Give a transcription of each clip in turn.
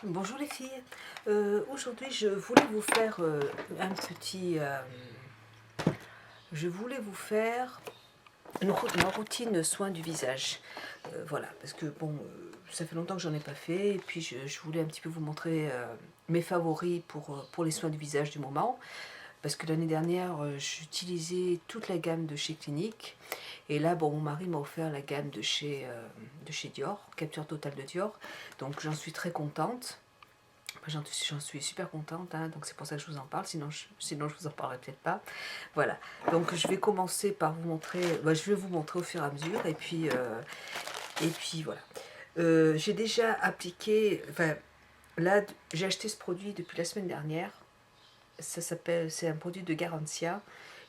Bonjour les filles. Aujourd'hui je voulais vous faire un petit... je voulais vous faire une routine soin du visage. Voilà, parce que bon, ça fait longtemps que j'en ai pas fait, et puis je voulais un petit peu vous montrer mes favoris pour les soins du visage du moment. Parce que l'année dernière, j'utilisais toute la gamme de chez Clinique. Et là, bon, mon mari m'a offert la gamme de chez Dior, Capture Totale de Dior. Donc j'en suis très contente. J'en suis super contente, hein, donc c'est pour ça que je vous en parle, sinon je vous en parlerai peut-être pas. Voilà, donc je vais commencer par vous montrer, je vais vous montrer au fur et à mesure, et puis voilà. J'ai déjà appliqué, enfin là j'ai acheté ce produit depuis la semaine dernière, c'est un produit de Garantia,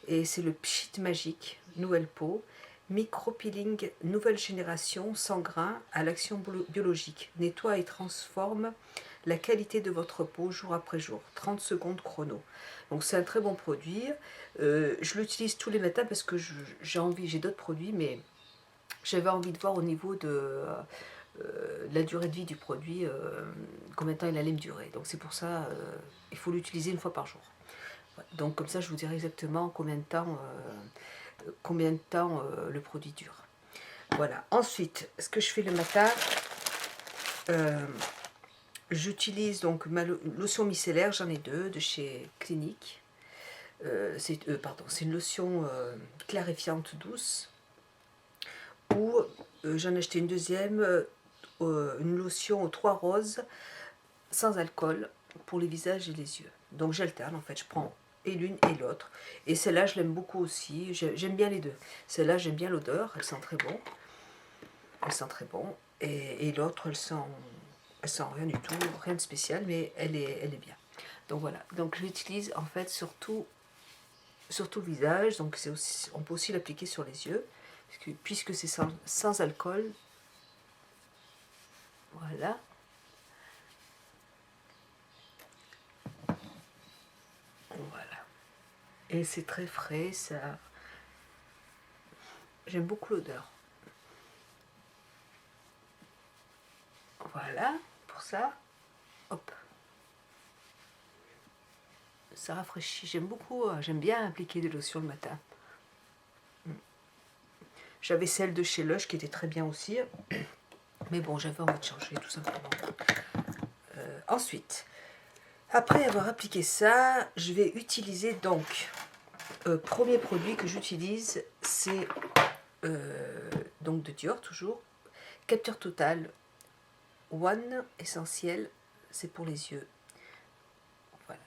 et c'est le Pchit Magique, nouvelle peau, micro-peeling nouvelle génération, sans grains, à l'action biologique, nettoie et transforme la qualité de votre peau jour après jour, 30 secondes chrono. Donc c'est un très bon produit. Je l'utilise tous les matins parce que j'ai d'autres produits, mais j'avais envie de voir au niveau de la durée de vie du produit, combien de temps il allait me durer. Donc c'est pour ça, il faut l'utiliser une fois par jour. Donc comme ça, je vous dirai exactement combien de temps le produit dure. Voilà. Ensuite, ce que je fais le matin, euh, j'utilise donc ma lotion micellaire, j'en ai deux de chez Clinique. C'est une lotion clarifiante douce. Ou j'en ai acheté une deuxième, une lotion aux 3 roses sans alcool pour les visages et les yeux. Donc j'alterne en fait, je prends et l'une et l'autre. Et celle-là, je l'aime beaucoup aussi. J'aime bien les deux. Celle-là, j'aime bien l'odeur, elle sent très bon. Elle sent très bon. Et l'autre, elle sent rien du tout, rien de spécial, mais elle est bien. Donc voilà. Donc je l'utilise en fait surtout le visage. Donc on peut aussi l'appliquer sur les yeux, puisque c'est sans alcool. Voilà. Voilà. Et c'est très frais, ça. J'aime beaucoup l'odeur. Voilà, pour ça. Hop. Ça rafraîchit. J'aime beaucoup, j'aime bien appliquer des lotions le matin. J'avais celle de chez Lush qui était très bien aussi. Mais bon, j'avais envie de changer tout simplement. Ensuite, après avoir appliqué ça, je vais utiliser donc, premier produit que j'utilise, c'est donc de Dior toujours, Capture Total One essentiel, c'est pour les yeux. Voilà.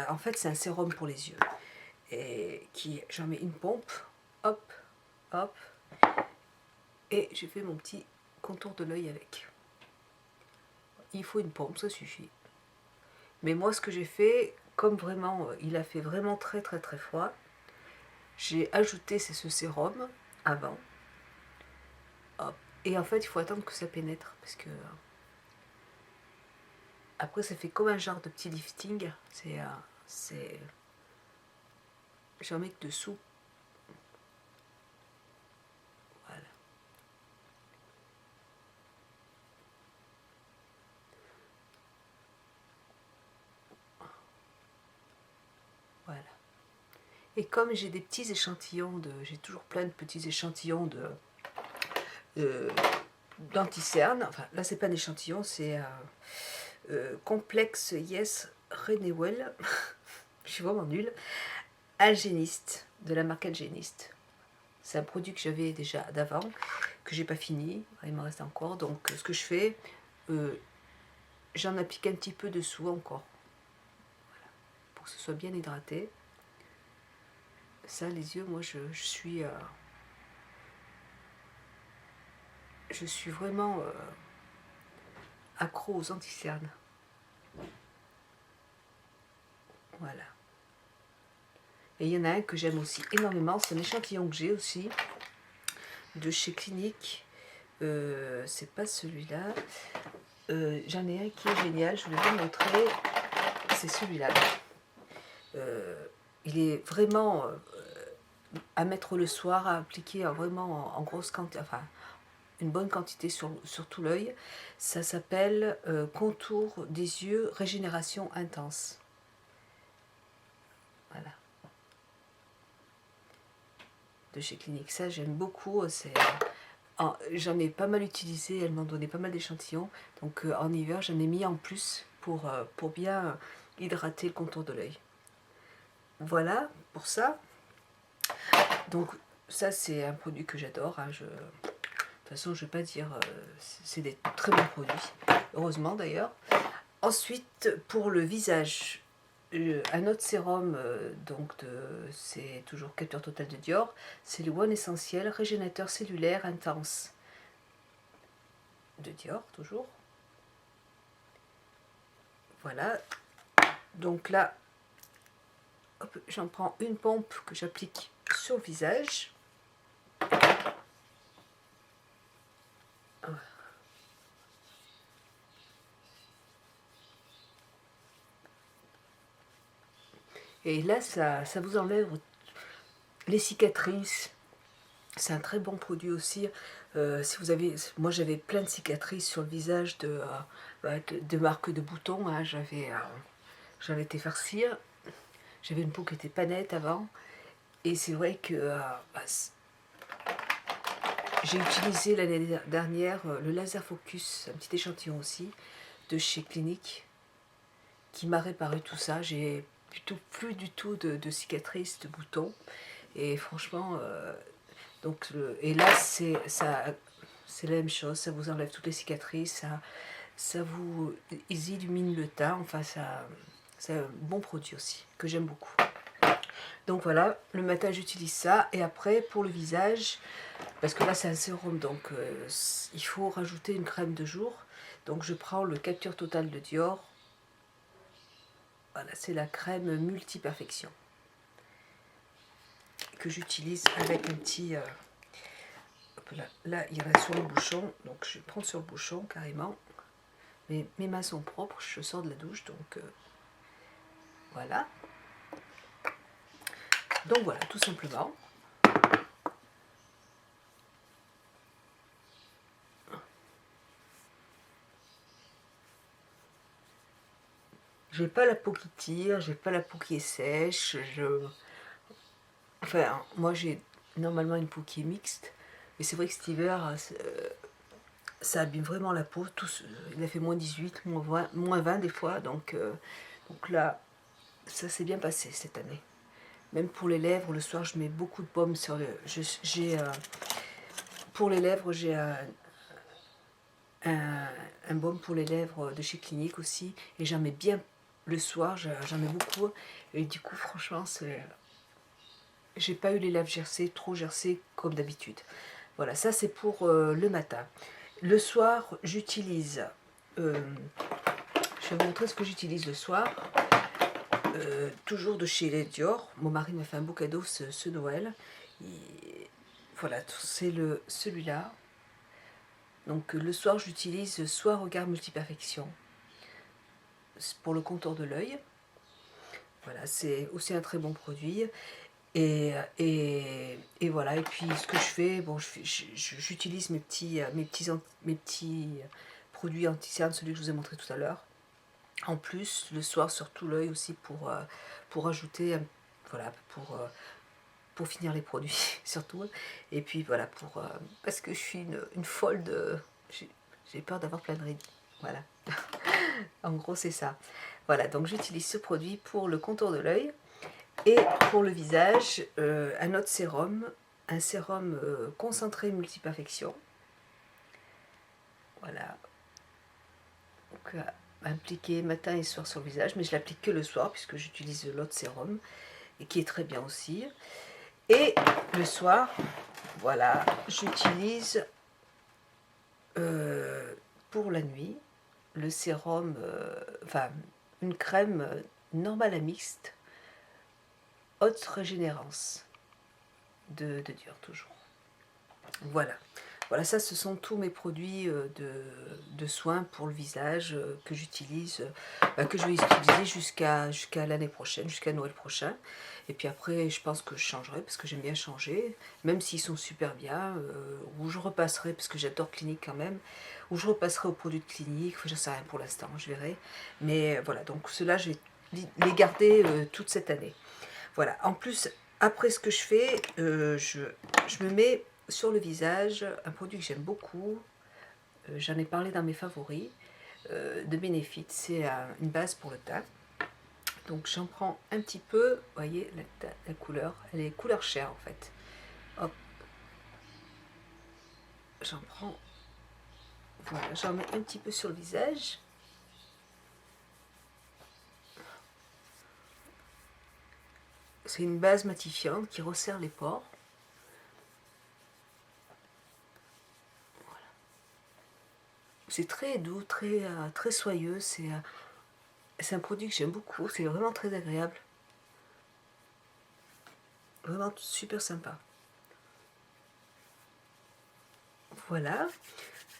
En fait c'est un sérum pour les yeux. Et j'en mets une pompe, hop, hop, et j'ai fait mon petit contour de l'œil avec. Il faut une pompe, ça suffit. Mais moi ce que j'ai fait, comme vraiment il a fait vraiment très très très froid, j'ai ajouté ce sérum avant. Hop. Et en fait il faut attendre que ça pénètre parce que après ça fait comme un genre de petit lifting. J'en mets que dessous. Voilà. Voilà. Et comme j'ai des petits échantillons j'ai toujours plein de petits échantillons d'anticerne. Enfin, là, c'est pas un échantillon, c'est Complexe Yes Renewal. Je suis vraiment nulle. Algéniste, de la marque Algéniste. C'est un produit que j'avais déjà d'avant, que j'ai pas fini. Il m'en reste encore. Donc, ce que je fais, j'en applique un petit peu dessous encore. Voilà. Pour que ce soit bien hydraté. Ça, les yeux, moi, je suis vraiment accro aux anticernes. Voilà. Et il y en a un que j'aime aussi énormément, c'est un échantillon que j'ai aussi, de chez Clinique. C'est pas celui-là. J'en ai un qui est génial, je vais vous montrer. C'est celui-là. Il est vraiment à mettre le soir, à appliquer vraiment en grosse quantité, enfin une bonne quantité sur tout l'œil. Ça s'appelle Contour des yeux, régénération intense. Voilà. De chez Clinique. Ça, j'aime beaucoup. J'en ai pas mal utilisé. Elles m'ont donné pas mal d'échantillons. Donc en hiver, j'en ai mis en plus pour bien hydrater le contour de l'œil. Voilà pour ça. Donc ça, c'est un produit que j'adore. Hein. De toute façon, je ne vais pas dire... c'est des très bons produits. Heureusement d'ailleurs. Ensuite, pour le visage, un autre sérum, c'est toujours Capture Totale de Dior, c'est le One Essentiel Régénérateur Cellulaire Intense de Dior, toujours. Voilà. Donc là, j'en prends une pompe que j'applique sur le visage. Et là, ça vous enlève les cicatrices. C'est un très bon produit aussi. Si vous avez, moi j'avais plein de cicatrices sur le visage de marques de boutons. Hein. J'en étais farcir. J'avais une peau qui était pas nette avant. Et c'est vrai que j'ai utilisé l'année dernière le Laser Focus, un petit échantillon aussi, de chez Clinique, qui m'a réparé tout ça. J'ai plus du tout de cicatrices, de boutons. Et franchement, et là, c'est la même chose. Ça vous enlève toutes les cicatrices, ça vous illumine le teint. Enfin, c'est un bon produit aussi, que j'aime beaucoup. Donc voilà, le matin j'utilise ça. Et après, pour le visage, parce que là c'est un sérum, donc il faut rajouter une crème de jour. Donc je prends le Capture Totale de Dior. Voilà, c'est la crème multi-perfection que j'utilise avec un petit... là, il reste sur le bouchon, donc je vais prendre sur le bouchon carrément. Mais mes mains sont propres, je sors de la douche, donc voilà. Donc voilà, tout simplement. J'ai pas la peau qui tire, j'ai pas la peau qui est sèche. Enfin, moi j'ai normalement une peau qui est mixte, mais c'est vrai que cet hiver, ça abîme vraiment la peau. Il a fait moins 18, moins 20 des fois, donc là, ça s'est bien passé cette année. Même pour les lèvres, le soir, je mets beaucoup de baume sur le... pour les lèvres, j'ai un baume pour les lèvres de chez Clinique aussi, et j'en mets bien le soir, j'en mets beaucoup, et du coup, franchement, j'ai pas eu les lèvres gercées, trop gercées comme d'habitude. Voilà, ça c'est pour le matin. Le soir, j'utilise... je vais vous montrer ce que j'utilise le soir. Toujours de chez les Dior. Mon mari m'a fait un beau cadeau ce Noël. Voilà, c'est celui-là. Donc le soir, j'utilise Soin Regard Multiperfection pour le contour de l'œil. Voilà, c'est aussi un très bon produit. Et voilà, et puis ce que je fais, bon, j'utilise mes petits produits anti-cerne, celui que je vous ai montré tout à l'heure. En plus, le soir sur tout l'œil aussi pour ajouter, voilà, pour finir les produits surtout. Et puis voilà, parce que je suis une folle de... J'ai peur d'avoir plein de rides. Voilà. En gros, c'est ça. Voilà, donc j'utilise ce produit pour le contour de l'œil. Et pour le visage, un autre sérum, un sérum concentré multiperfection. Voilà. Donc, appliqué matin et soir sur le visage, mais je l'applique que le soir puisque j'utilise l'autre sérum et qui est très bien aussi. Et le soir, voilà, j'utilise pour la nuit le sérum, enfin une crème normale à mixte, haute régénérance de Dior toujours. Voilà. Voilà, ça ce sont tous mes produits de soins pour le visage que j'utilise, que je vais utiliser jusqu'à l'année prochaine, jusqu'à Noël prochain. Et puis après, je pense que je changerai parce que j'aime bien changer, même s'ils sont super bien, ou je repasserai parce que j'adore Clinique quand même, ou je repasserai aux produits de Clinique, enfin, j'en sais rien pour l'instant, je verrai. Mais voilà, donc ceux-là, je vais les garder toute cette année. Voilà, en plus, après ce que je fais, je me mets sur le visage un produit que j'aime beaucoup, j'en ai parlé dans mes favoris, de Benefit, c'est une base pour le teint. Donc j'en prends un petit peu, vous voyez la couleur, elle est couleur chair en fait. Hop, j'en prends, voilà, j'en mets un petit peu sur le visage. C'est une base matifiante qui resserre les pores. C'est très doux, très soyeux, c'est un produit que j'aime beaucoup, c'est vraiment très agréable. Vraiment super sympa. Voilà.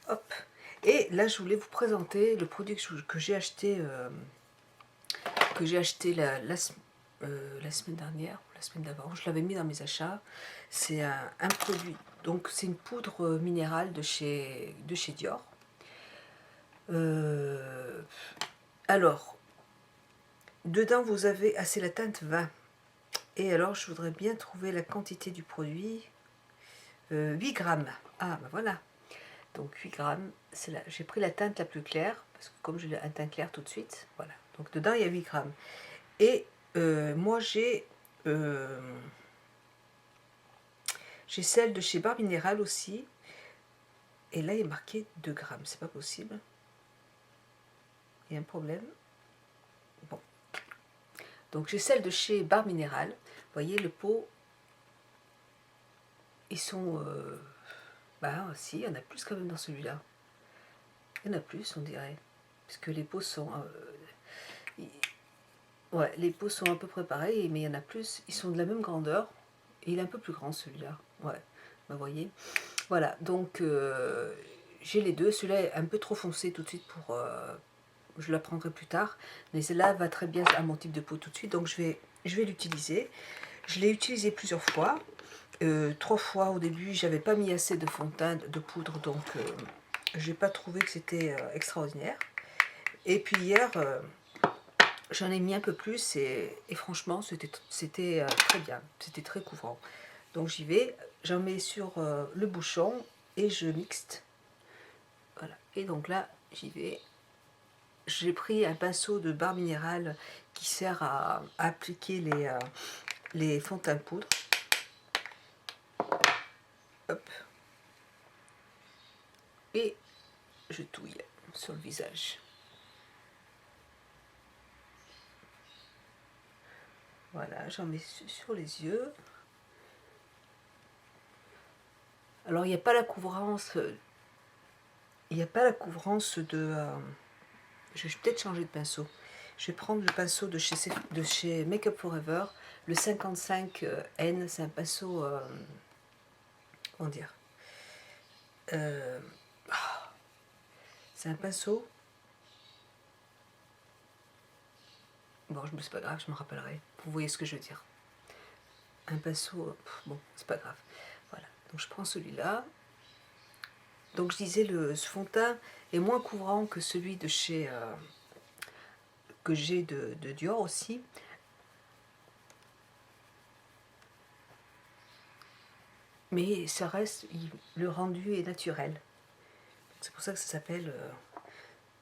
Hop. Et là, je voulais vous présenter le produit que j'ai acheté, la semaine dernière, ou la semaine d'avant. Je l'avais mis dans mes achats. C'est un produit, donc c'est une poudre minérale de chez Dior. Alors, dedans, vous avez, c'est la teinte 20. Et alors, je voudrais bien trouver la quantité du produit. 8 grammes. Ah, ben voilà. Donc 8 grammes, j'ai pris la teinte la plus claire, parce que comme j'ai un teint clair tout de suite, voilà. Donc dedans il y a 8 grammes. Et moi j'ai celle de chez Barbe Minéral aussi. Et là il est marqué 2 grammes, c'est pas possible. Il y a un problème. Bon. Donc j'ai celle de chez Barbe Minéral. Vous voyez le pot, ils sont... bah si, il y en a plus quand même dans celui-là. Il y en a plus on dirait. Puisque les pots sont... ouais, les pots sont à peu près pareils, mais il y en a plus. Ils sont de la même grandeur. Et il est un peu plus grand celui-là. Ouais, vous voyez. Voilà, donc j'ai les deux. Celui-là est un peu trop foncé tout de suite pour... je la prendrai plus tard. Mais celle-là va très bien à mon type de peau tout de suite. Donc je vais l'utiliser. Je l'ai utilisé plusieurs fois. 3 fois au début, j'avais pas mis assez de fond de teint, de poudre. Donc j'ai pas trouvé que c'était extraordinaire. Et puis hier... j'en ai mis un peu plus et franchement c'était très bien, c'était très couvrant. Donc j'y vais, j'en mets sur le bouchon et je mixte. Voilà, et donc là j'y vais. J'ai pris un pinceau de Barbe Minéral qui sert à appliquer les fonds de teint de poudre. Hop. Et je touille sur le visage. Voilà, j'en mets sur les yeux. Alors il n'y a pas la couvrance, de... je vais peut-être changer de pinceau. Je vais prendre le pinceau de chez Make Up For Ever, le 55N, c'est un pinceau, comment dire, c'est un pinceau, bon c'est pas grave, je me rappellerai, vous voyez ce que je veux dire. Un pinceau, bon c'est pas grave, voilà, donc je prends celui-là. Donc je disais, ce fond de teint est moins couvrant que celui de chez que j'ai de Dior aussi. Mais ça reste, le rendu est naturel. C'est pour ça que ça s'appelle...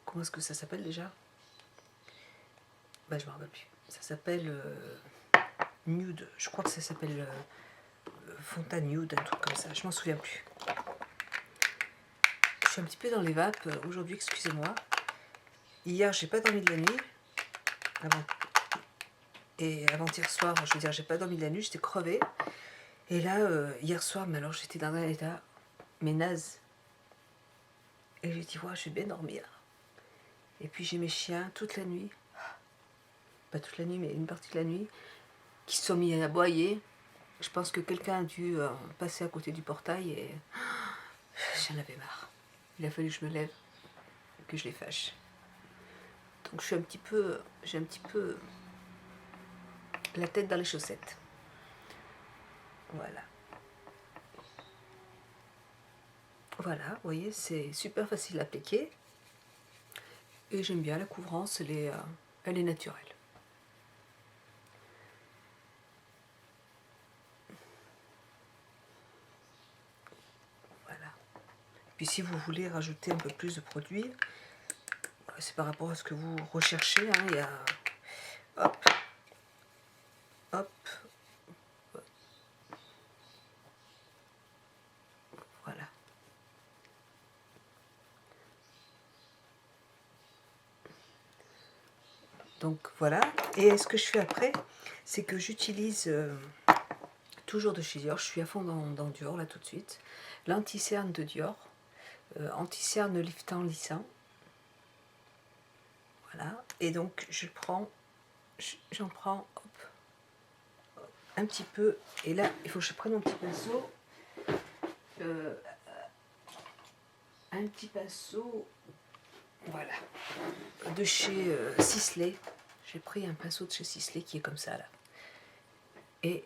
comment est-ce que ça s'appelle déjà? Bah je me rappelle plus. Ça s'appelle Nude. Je crois que ça s'appelle fond de teint Nude, un truc comme ça. Je m'en souviens plus. Je suis un petit peu dans les vapes aujourd'hui, excusez-moi. Hier, j'ai pas dormi de la nuit. Et avant-hier soir, je veux dire, j'ai pas dormi de la nuit, j'étais crevée. Et là, hier soir, mais alors j'étais dans un état, mais naze. Et j'ai dit, ouais, je vais bien dormir. Et puis j'ai mes chiens toute la nuit, pas toute la nuit, mais une partie de la nuit, qui se sont mis à aboyer. Je pense que quelqu'un a dû passer à côté du portail et j'en avais marre. Il a fallu que je me lève, que je les fâche. Donc j'ai un petit peu la tête dans les chaussettes. Voilà. Voilà, vous voyez, c'est super facile à appliquer. Et j'aime bien la couvrance, elle est naturelle. Voilà. Puis si vous voulez rajouter un peu plus de produit, c'est par rapport à ce que vous recherchez. Hein, il y a... Hop. Hop. Voilà. Donc voilà. Et ce que je fais après, c'est que j'utilise toujours de chez Dior. Je suis à fond dans Dior là tout de suite. L'anti-cerne de Dior. Anti-cerne liftant lissant. Voilà. Et donc j'en prends hop, un petit peu. Et là, il faut que je prenne mon petit pinceau. Un petit pinceau, voilà, de chez Sisley. J'ai pris un pinceau de chez Sisley qui est comme ça là. Et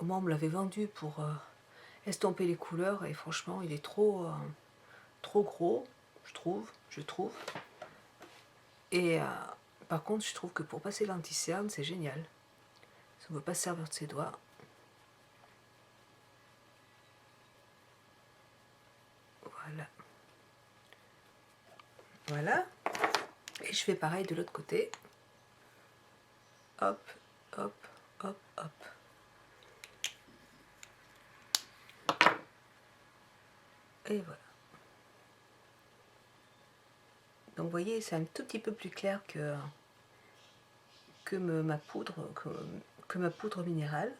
moi on me l'avait vendu pour estomper les couleurs et franchement il est trop gros, je trouve. Et par contre je trouve que pour passer l'anti-cerne c'est génial. Ça ne veut pas se servir de ses doigts. Voilà. Voilà. Et je fais pareil de l'autre côté. Hop, hop, hop, hop. Et voilà. Donc vous voyez, c'est un tout petit peu plus clair que ma poudre minérale.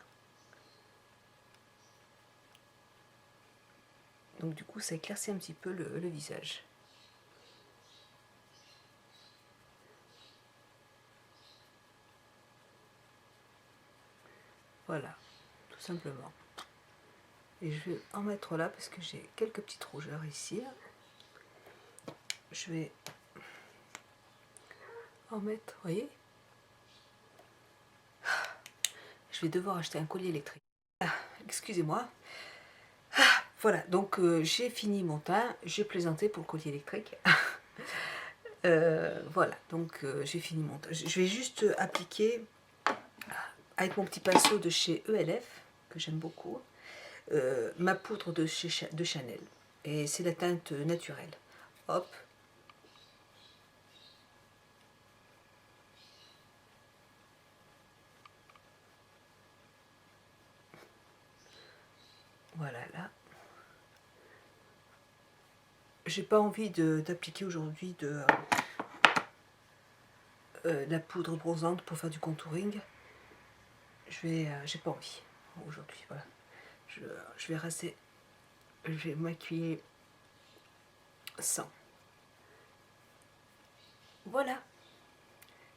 Donc du coup, ça éclaircit un petit peu le visage. Voilà, tout simplement. Et je vais en mettre là parce que j'ai quelques petites rougeurs ici. Je vais en mettre, vous voyez. Je vais devoir acheter un collier électrique. Ah, excusez-moi. Ah, voilà, donc j'ai fini mon teint. J'ai plaisanté pour le collier électrique. Voilà, donc j'ai fini mon teint. Je vais juste appliquer avec mon petit pinceau de chez ELF, que j'aime beaucoup, ma poudre de Chanel. Et c'est la teinte naturelle. Hop. Voilà, là. J'ai pas envie d'appliquer aujourd'hui de la poudre bronzante pour faire du contouring. J'ai pas envie aujourd'hui. Voilà. Je vais raser. Je vais maquiller sans. Voilà.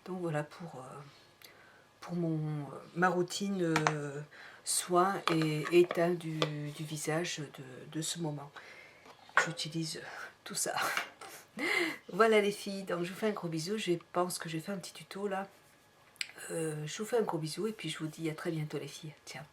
Donc voilà pour ma routine soin et teint du visage de ce moment. J'utilise tout ça. Voilà les filles, donc je vous fais un gros bisou. Je pense que je vais faire un petit tuto là. Je vous fais un gros bisou et puis je vous dis à très bientôt les filles. Ciao.